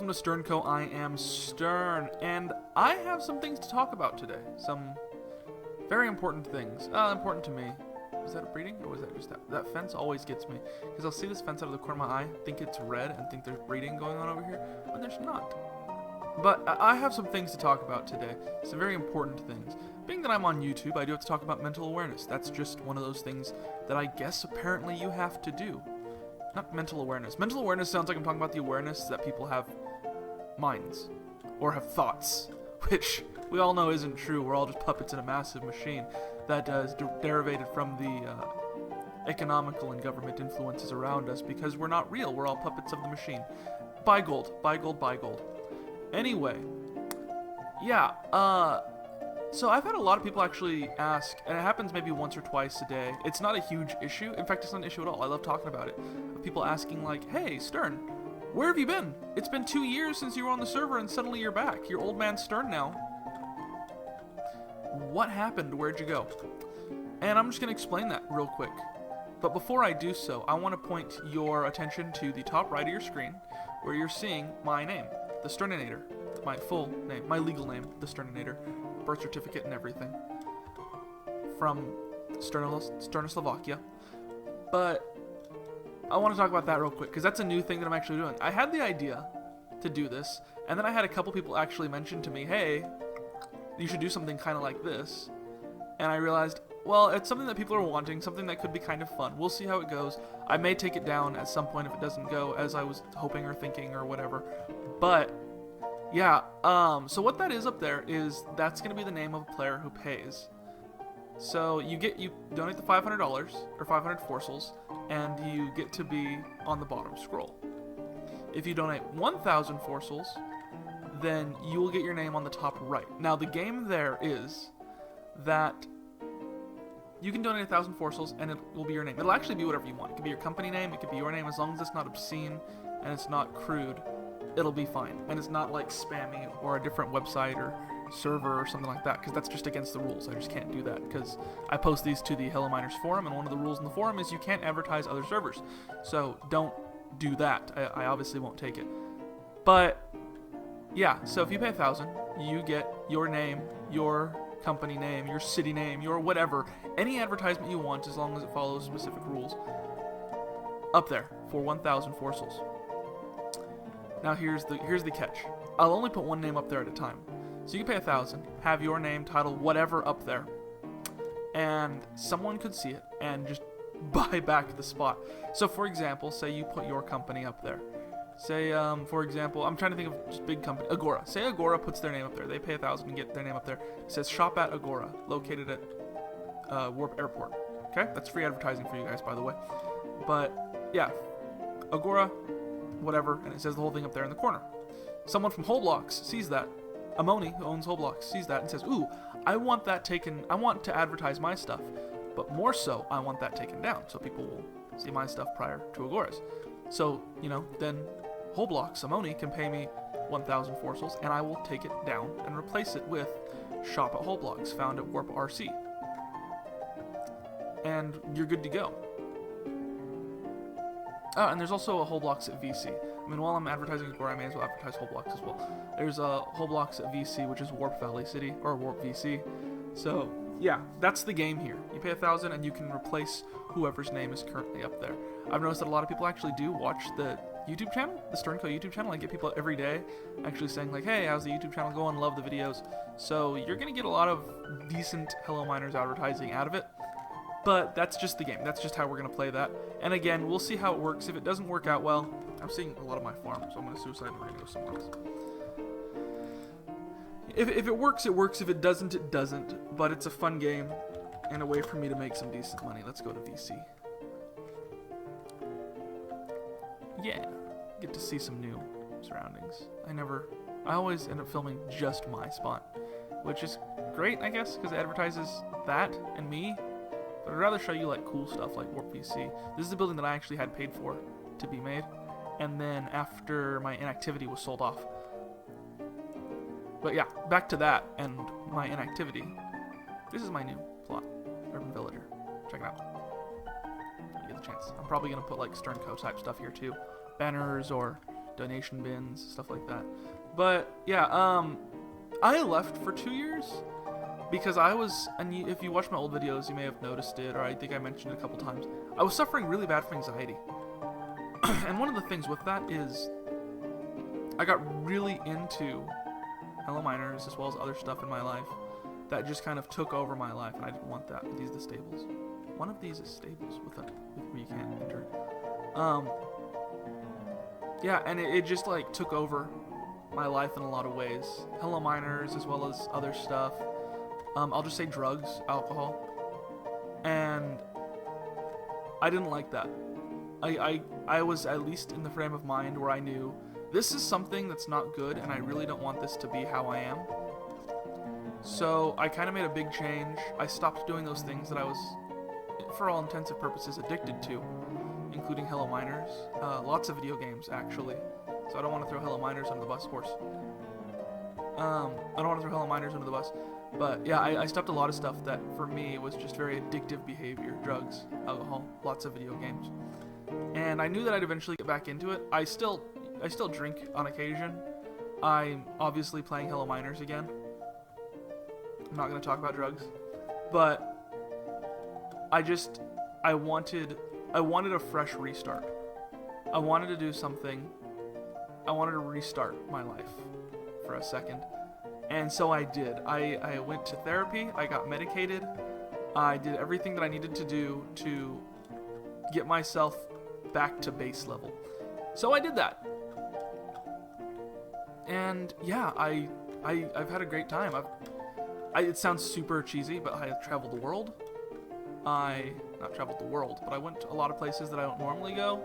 welcome to Sternco. I am Stern, and I have some things to talk about today. Some very important things. Important to me. Is that a breeding, or was that just that? That fence always gets me, because I'll see this fence out of the corner of my eye, think it's red, and think there's breeding going on over here, when there's not. But I have some things to talk about today. Some very important things. Being that I'm on YouTube, I do have to talk about mental awareness. That's just one of those things that I guess apparently you have to do. Not mental awareness. Mental awareness sounds like I'm talking about the awareness that people have minds, or have thoughts, which we all know isn't true. We're all just puppets in a massive machine that is derivated from the economical and government influences around us, because we're not real. We're all puppets of the machine. Buy gold. Buy gold. Buy gold. Anyway, yeah, so I've had a lot of people actually ask, and it happens maybe once or twice a day. It's not a huge issue. In fact, it's not an issue at all. I love talking about it. People asking like, hey, Stern, where have you been? It's been 2 years since you were on the server and suddenly you're back. You're old man Stern now. What happened? Where'd you go? And I'm just going to explain that real quick. But before I do so, I want to point your attention to the top right of your screen where you're seeing my name, the Sterninator. My full name, my legal name, the Sterninator, birth certificate and everything, from Slovakia. But I want to talk about that real quick, because that's a new thing that I'm actually doing. I had the idea to do this, and then I had a couple people actually mention to me, hey, you should do something kind of like this. And I realized, well, it's something that people are wanting, something that could be kind of fun. We'll see how it goes. I may take it down at some point if it doesn't go as I was hoping or thinking or whatever. But yeah, so what that is up there is that's going to be the name of a player who pays. So you donate the $500 or 500 fossils, and you get to be on the bottom scroll. If you donate 1,000 fossils, then you will get your name on the top right. Now the game there is that you can donate 1,000 fossils and it will be your name. It'll actually be whatever you want. It could be your company name, it could be your name, as long as it's not obscene and it's not crude. It'll be fine, and it's not like spammy or a different website or server or something like that, because that's just against the rules. I just can't do that, because I post these to the Hello Miners forum, and one of the rules in the forum is you can't advertise other servers, so don't do that. I obviously won't take it. But yeah, so if you pay 1,000, you get your name, your company name, your city name, your whatever, any advertisement you want, as long as it follows specific rules, up there for 1,000 fossils. Now here's the catch. I'll only put one name up there at a time. So you can pay 1,000, have your name, title, whatever up there, and someone could see it and just buy back the spot. So for example, say you put your company up there. Say, for example, I'm trying to think of just big company, Agora. Say Agora puts their name up there. They pay 1,000 and get their name up there. It says shop at Agora, located at Warp Airport. Okay, that's free advertising for you guys, by the way. But yeah, Agora, whatever, and it says the whole thing up there in the corner. Someone from Wholeblocks sees that. Amoni, who owns Wholeblocks, sees that and says, ooh, I want that taken, I want to advertise my stuff, but more so, I want that taken down, so people will see my stuff prior to Agora's. So, then Wholeblocks, Amoni, can pay me 1,000 fossils, and I will take it down and replace it with Shop at Wholeblocks, found at Warp RC. And you're good to go. And there's also a Wholeblocks at VC. I mean, while I'm advertising Agora, I may as well advertise Wholeblocks as well. There's a Wholeblocks at VC, which is Warp Valley City, or Warp VC. So, yeah, that's the game here. You pay 1,000 and you can replace whoever's name is currently up there. I've noticed that a lot of people actually do watch the YouTube channel, the Sternco YouTube channel. I get people every day actually saying like, hey, how's the YouTube channel going? Love the videos. So you're going to get a lot of decent Hello Miners advertising out of it. But that's just the game. That's just how we're going to play that. And again, we'll see how it works. If it doesn't work out well, I'm seeing a lot of my farm, so I'm going to suicide and we're going to go somewhere else. If it works, it works. If it doesn't, it doesn't. But it's a fun game and a way for me to make some decent money. Let's go to VC. Yeah. Get to see some new surroundings. I always end up filming just my spot, which is great, I guess, because it advertises that and me. But I'd rather show you like cool stuff like Warp VC. This is the building that I actually had paid for to be made, and then after my inactivity was sold off. But yeah, back to that and my inactivity. This is my new plot, Urban Villager. Check it out. When you get the chance. I'm probably gonna put like Sternco type stuff here too, banners or donation bins, stuff like that. But yeah, I left for 2 years because I was, and if you watch my old videos, you may have noticed it, or I think I mentioned it a couple times. I was suffering really bad from anxiety. And one of the things with that is I got really into Hello Miners as well as other stuff in my life that just kind of took over my life, and I didn't want that. These are the stables. One of these is stables with where you can't enter. Yeah, and it just like took over my life in a lot of ways. Hello Miners as well as other stuff. I'll just say drugs, alcohol, and I didn't like that. I was at least in the frame of mind where I knew this is something that's not good, and I really don't want this to be how I am. So I kind of made a big change. I stopped doing those things that I was, for all intents and purposes, addicted to, including Hello Miners. Lots of video games, actually. So I don't want to throw Hello Miners under the bus, horse. I don't want to throw Hello Miners under the bus. But yeah, I stopped a lot of stuff that, for me, was just very addictive behavior. Drugs, alcohol, lots of video games. And I knew that I'd eventually get back into it. I still drink on occasion. I'm obviously playing Hello Miners again. I'm not going to talk about drugs. But I wanted a fresh restart. I wanted to do something. I wanted to restart my life for a second. And so I did. I went to therapy. I got medicated. I did everything that I needed to do to get myself back to base level. So I did that. And yeah, I've had a great time. It sounds super cheesy, but I have traveled the world. Not traveled the world, but I went to a lot of places that I don't normally go.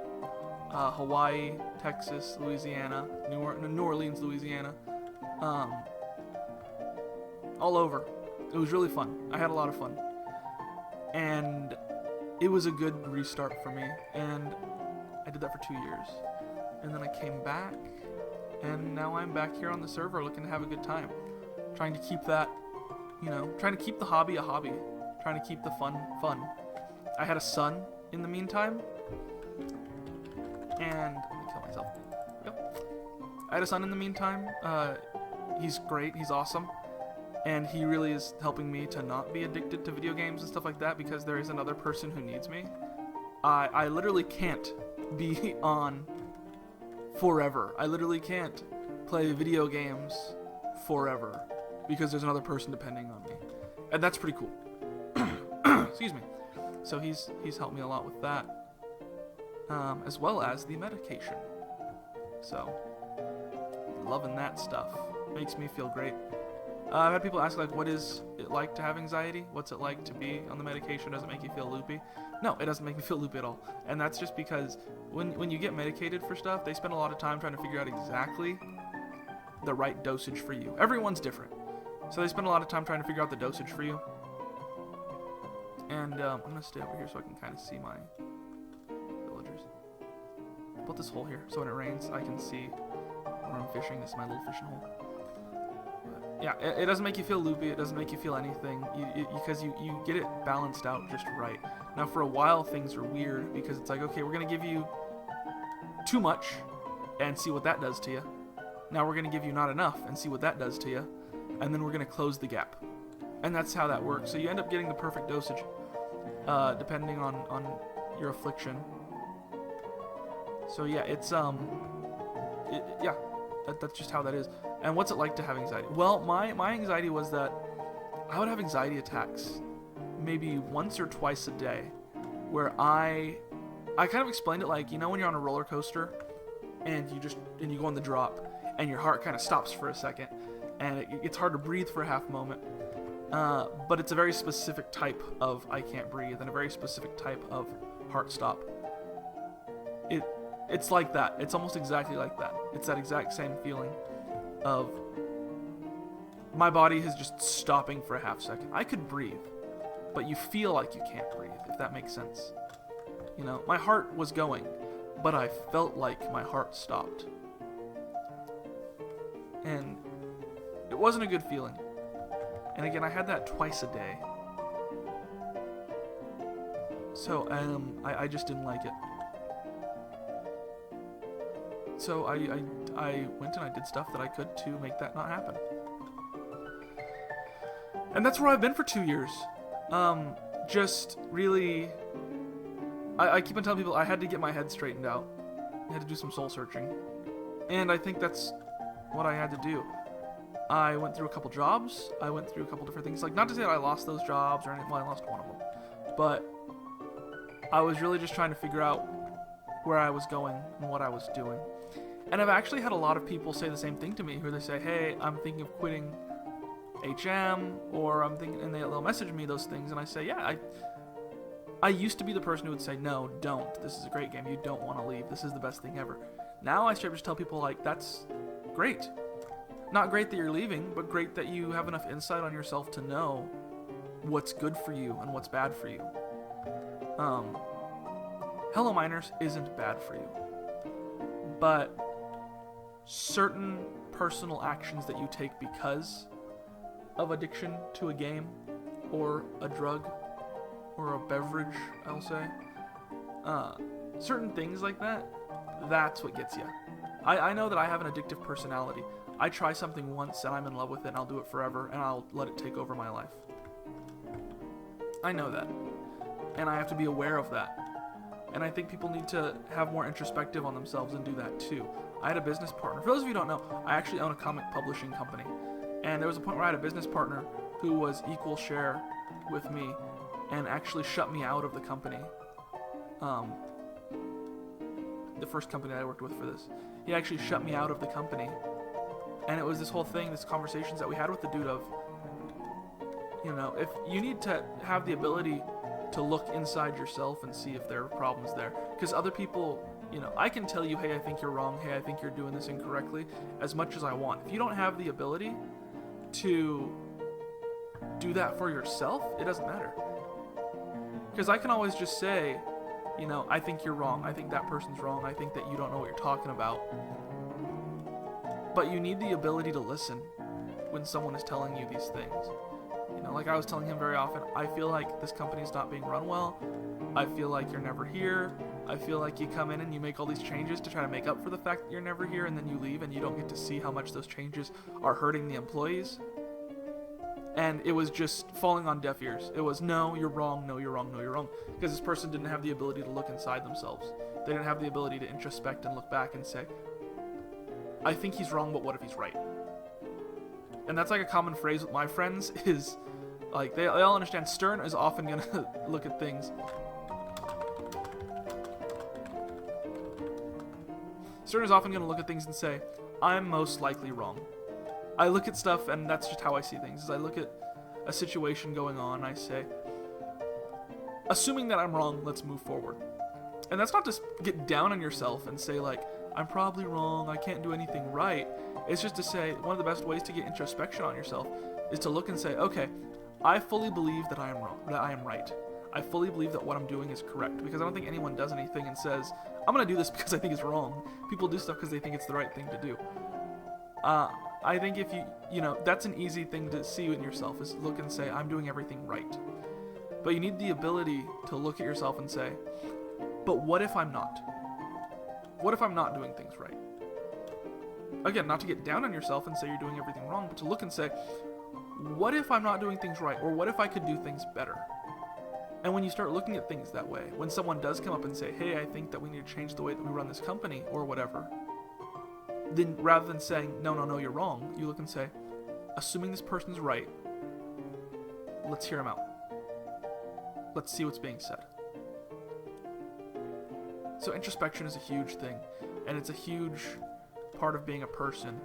Hawaii, Texas, Louisiana, New Orleans, Louisiana. All over. It was really fun. I had a lot of fun. And it was a good restart for me. And I did that for 2 years. And then I came back. And now I'm back here on the server looking to have a good time. Trying to keep that, trying to keep the hobby a hobby. Trying to keep the fun fun. I had a son in the meantime. And let me kill myself. There we go. I had a son in the meantime. He's great. He's awesome. And he really is helping me to not be addicted to video games and stuff like that because there is another person who needs me. I literally can't be on forever. I literally can't play video games forever because there's another person depending on me. And that's pretty cool. Excuse me. So he's helped me a lot with that. As well as the medication. So, loving that stuff. Makes me feel great. I've had people ask, like, what is it like to have anxiety? What's it like to be on the medication? Does it make you feel loopy? No, it doesn't make me feel loopy at all. And that's just because when you get medicated for stuff, they spend a lot of time trying to figure out exactly the right dosage for you. Everyone's different. So they spend a lot of time trying to figure out the dosage for you. And I'm going to stay over here so I can kind of see my villagers. I'll put this hole here so when it rains, I can see where I'm fishing. This is my little fishing hole. Yeah, it doesn't make you feel loopy. It doesn't make you feel anything because you get it balanced out just right. Now, for a while, things are weird because it's like, okay, we're going to give you too much and see what that does to you. Now we're going to give you not enough and see what that does to you. And then we're going to close the gap. And that's how that works. So you end up getting the perfect dosage depending on your affliction. So yeah, it's that's just how that is. And what's it like to have anxiety? Well, my anxiety was that I would have anxiety attacks maybe once or twice a day where I kind of explained it like, when you're on a roller coaster and you go on the drop and your heart kind of stops for a second and it's hard to breathe for a half moment. But it's a very specific type of I can't breathe and a very specific type of heart stop. It's like that. It's almost exactly like that. It's that exact same feeling of my body is just stopping for a half second. I could breathe, but you feel like you can't breathe, if that makes sense. My heart was going, but I felt like my heart stopped. And it wasn't a good feeling. And again, I had that twice a day. So I just didn't like it. so I went and I did stuff that I could to make that not happen. And that's where I've been for 2 years. Just really, I keep on telling people I had to get my head straightened out. I had to do some soul searching. And I think that's what I had to do. I went through a couple jobs. I went through a couple different things. Like, not to say that I lost those jobs or anything. Well, I lost one of them. But I was really just trying to figure out where I was going and what I was doing. And I've actually had a lot of people say the same thing to me, who they say, hey, I'm thinking of quitting HM, or I'm thinking, and they'll message me those things, and I say, yeah, I used to be the person who would say, no, don't. This is a great game. You don't want to leave. This is the best thing ever. Now I start to tell people, like, that's great. Not great that you're leaving, but great that you have enough insight on yourself to know what's good for you and what's bad for you. Hello Miners isn't bad for you, but certain personal actions that you take because of addiction to a game or a drug or a beverage, I'll say, certain things like that, that's what gets you. I know that I have an addictive personality. I try something once and I'm in love with it and I'll do it forever and I'll let it take over my life. I know that. And I have to be aware of that. And I think people need to have more introspective on themselves and do that too. I had a business partner. For those of you who don't know, I actually own a comic publishing company. And there was a point where I had a business partner who was equal share with me and actually shut me out of the company. The first company I worked with for this. He actually shut me out of the company. And it was this whole thing, this conversations that we had with the dude of, you know, if you need to have the ability to look inside yourself and see if there are problems there. Because other people, you know, I can tell you, hey, I think you're wrong, hey, I think you're doing this incorrectly, as much as I want. If you don't have the ability to do that for yourself, it doesn't matter. Because I can always just say, you know, I think you're wrong, I think that person's wrong, I think that you don't know what you're talking about. But you need the ability to listen when someone is telling you these things. You know, like I was telling him very often, I feel like this company's not being run well. I feel like you're never here. I feel like you come in and you make all these changes to try to make up for the fact that you're never here, and then you leave and you don't get to see how much those changes are hurting the employees. And it was just falling on deaf ears. It was, no, you're wrong, no, you're wrong, no, you're wrong. Because this person didn't have the ability to look inside themselves. They didn't have the ability to introspect and look back and say, I think he's wrong, but what if he's right? And that's like a common phrase with my friends is, like, they all understand Stern is often going to look at things. Stern is often going to look at things and say, I'm most likely wrong. I look at stuff, and that's just how I see things, is I look at a situation going on, and I say, assuming that I'm wrong, let's move forward. And that's not to get down on yourself and say, like, I'm probably wrong, I can't do anything right. It's just to say, one of the best ways to get introspection on yourself is to look and say, okay, I fully believe that I am wrong, that I am right. I fully believe that what I'm doing is correct, because I don't think anyone does anything and says, I'm going to do this because I think it's wrong. People do stuff because they think it's the right thing to do. I think if you know, that's an easy thing to see in yourself, is look and say, I'm doing everything right. But you need the ability to look at yourself and say, but what if I'm not? What if I'm not doing things right? Again, not to get down on yourself and say you're doing everything wrong, but to look and say, what if I'm not doing things right? Or what if I could do things better? And when you start looking at things that way, when someone does come up and say, hey, I think that we need to change the way that we run this company or whatever, then rather than saying, no, you're wrong, you look and say, assuming this person's right, let's hear him out. Let's see what's being said. So introspection is a huge thing, and it's a huge part of being a person,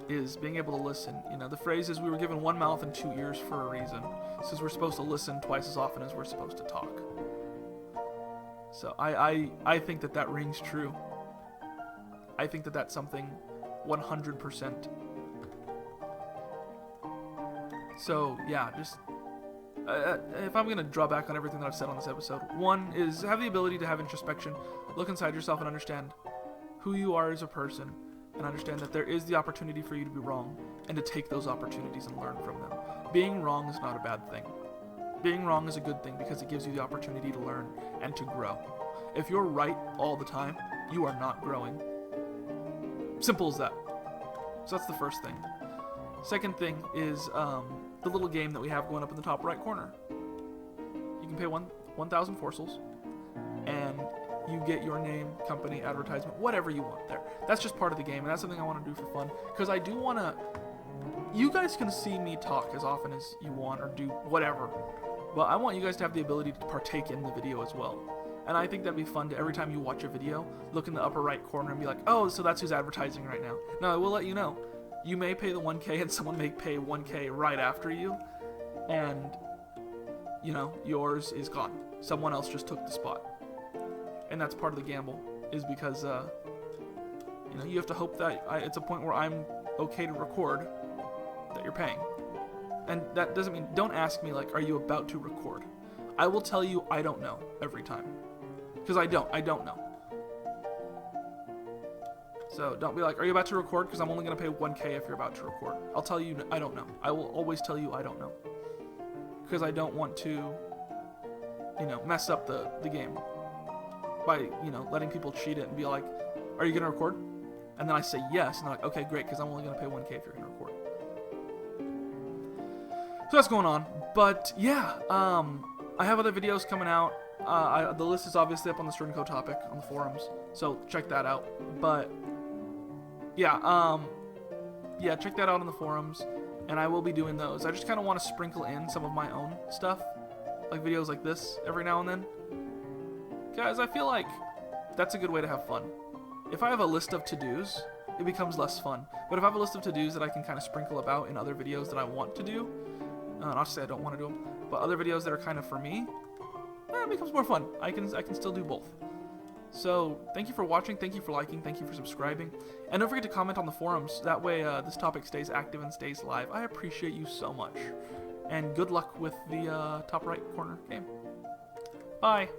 is being able to listen. You know, the phrase is we were given one mouth and 2 ears for a reason. Since we're supposed to listen twice as often as we're supposed to talk. So I think that rings true. I think that that's something 100%. So yeah, just if I'm going to draw back on everything that I've said on this episode, one is have the ability to have introspection, look inside yourself and understand who you are as a person, and understand that there is the opportunity for you to be wrong, and to take those opportunities and learn from them. Being wrong is not a bad thing. Being wrong is a good thing because it gives you the opportunity to learn and to grow. If you're right all the time, you are not growing. Simple as that. So that's the first thing. Second thing is the little game that we have going up in the top right corner. You can pay 1,000 fossils, and you get your name, company, advertisement, whatever you want there. That's just part of the game, and that's something I want to do for fun, because I do want to... You guys can see me talk as often as you want, or do whatever, but I want you guys to have the ability to partake in the video as well. And I think that'd be fun to, every time you watch a video, look in the upper right corner and be like, oh, so that's who's advertising right now. Now, I will let you know, you may pay the 1K and someone may pay 1K right after you, and, you know, yours is gone. Someone else just took the spot. And that's part of the gamble, is because, you know, you have to hope that it's a point where I'm okay to record that you're paying. And that doesn't mean, don't ask me, like, are you about to record? I will tell you I don't know every time. Because I don't know. So don't be like, are you about to record? Because I'm only going to pay 1K if you're about to record. I'll tell you, I don't know. I will always tell you I don't know. Because I don't want to, you know, mess up the game by, you know, letting people cheat it and be like, are you going to record? And then I say yes, and they're like, okay, great, because I'm only going to pay 1K if you're going to record. So that's going on. But yeah, I have other videos coming out. The list is obviously up on the Sternco topic on the forums, so check that out. But yeah, yeah, check that out on the forums, and I will be doing those. I just kind of want to sprinkle in some of my own stuff, like videos like this every now and then. Guys, I feel like that's a good way to have fun. If I have a list of to-dos, it becomes less fun. But if I have a list of to-dos that I can kind of sprinkle about in other videos that I want to do, not to say I don't want to do them, but other videos that are kind of for me, it becomes more fun. I can still do both. So, thank you for watching, thank you for liking, thank you for subscribing, and don't forget to comment on the forums. That way this topic stays active and stays live. I appreciate you so much. And good luck with the top right corner game. Bye!